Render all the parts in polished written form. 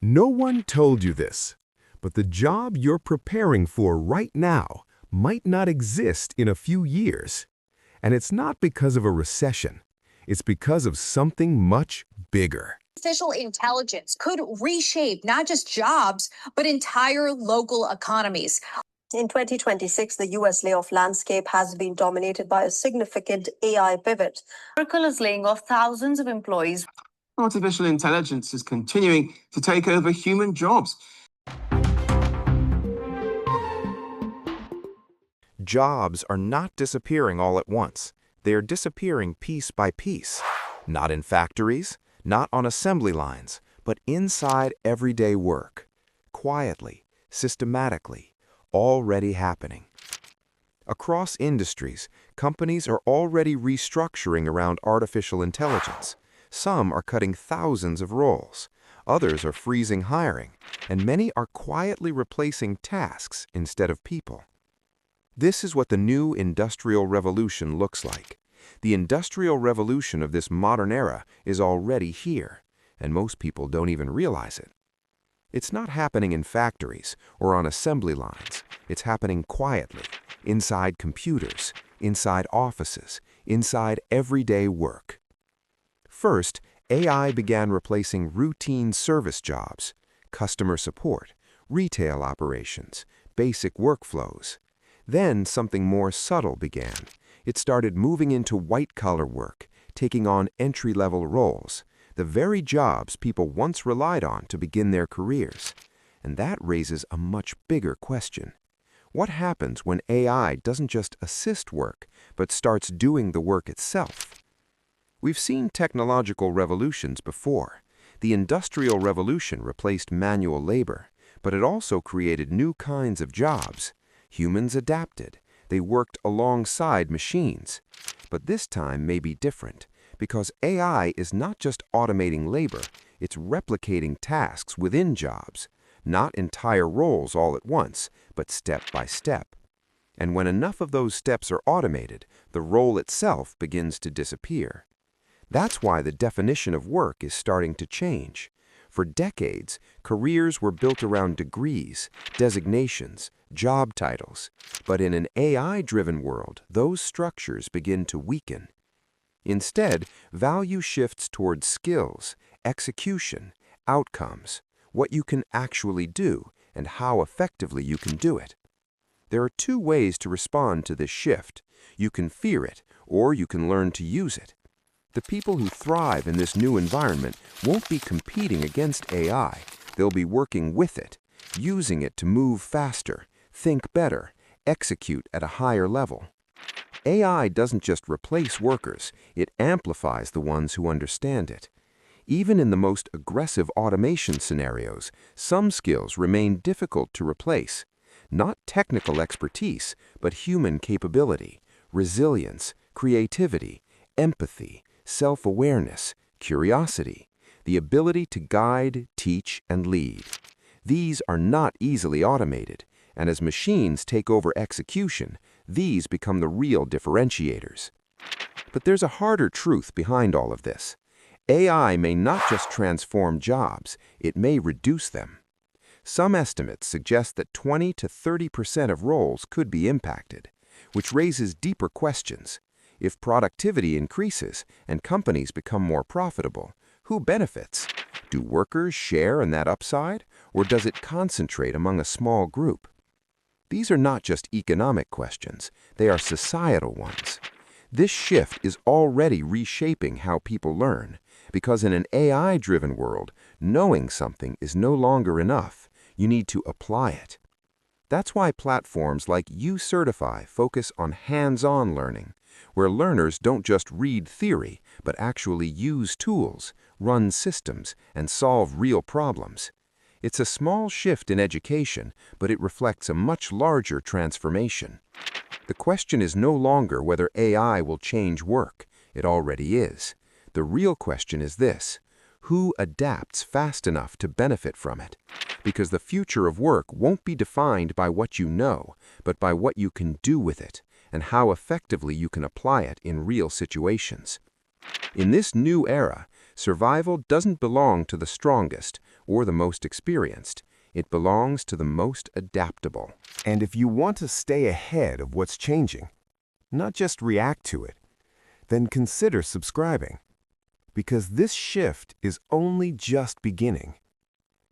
No one told you this, but the job you're preparing for right now might not exist in a few years. And it's not because of a recession. It's because of something much bigger. Artificial intelligence could reshape not just jobs, but entire local economies. In 2026, the U.S. layoff landscape has been dominated by a significant AI pivot. Oracle is laying off thousands of employees. Artificial intelligence is continuing to take over human jobs. Jobs are not disappearing all at once. They are disappearing piece by piece. Not in factories, not on assembly lines, but inside everyday work. Quietly, systematically, already happening. Across industries, companies are already restructuring around artificial intelligence. Some are cutting thousands of roles. Others are freezing hiring, and many are quietly replacing tasks instead of people. This is what the new industrial revolution looks like. The industrial revolution of this modern era is already here, and most people don't even realize it. It's not happening in factories or on assembly lines. It's happening quietly, inside computers, inside offices, inside everyday work. First, AI began replacing routine service jobs, customer support, retail operations, basic workflows. Then something more subtle began. It started moving into white-collar work, taking on entry-level roles, the very jobs people once relied on to begin their careers. And that raises a much bigger question. What happens when AI doesn't just assist work, but starts doing the work itself? We've seen technological revolutions before. The Industrial Revolution replaced manual labor, but it also created new kinds of jobs. Humans adapted. They worked alongside machines. But this time may be different, because AI is not just automating labor, it's replicating tasks within jobs, not entire roles all at once, but step by step. And when enough of those steps are automated, the role itself begins to disappear. That's why the definition of work is starting to change. For decades, careers were built around degrees, designations, job titles. But in an AI-driven world, those structures begin to weaken. Instead, value shifts towards skills, execution, outcomes, what you can actually do, and how effectively you can do it. There are two ways to respond to this shift. You can fear it, or you can learn to use it. The people who thrive in this new environment won't be competing against AI. They'll be working with it, using it to move faster, think better, execute at a higher level. AI doesn't just replace workers, it amplifies the ones who understand it. Even in the most aggressive automation scenarios, some skills remain difficult to replace. Not technical expertise, but human capability, resilience, creativity, empathy, self-awareness, curiosity, the ability to guide, teach, and lead. These are not easily automated, and as machines take over execution, these become the real differentiators. But there's a harder truth behind all of this. AI may not just transform jobs, it may reduce them. Some estimates suggest that 20 to 30% of roles could be impacted, which raises deeper questions. If productivity increases and companies become more profitable, who benefits? Do workers share in that upside, or does it concentrate among a small group? These are not just economic questions, they are societal ones. This shift is already reshaping how people learn, because in an AI-driven world, knowing something is no longer enough. You need to apply it. That's why platforms like UCertify focus on hands-on learning, where learners don't just read theory, but actually use tools, run systems, and solve real problems. It's a small shift in education, but it reflects a much larger transformation. The question is no longer whether AI will change work. It already is. The real question is this: who adapts fast enough to benefit from it? Because the future of work won't be defined by what you know, but by what you can do with it, and how effectively you can apply it in real situations. In this new era, survival doesn't belong to the strongest. or the most experienced. It belongs to the most adaptable. And if you want to stay ahead of what's changing, not just react to it, then consider subscribing. Because this shift is only just beginning.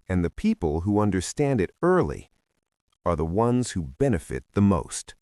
And the people who understand it early are the ones who benefit the most.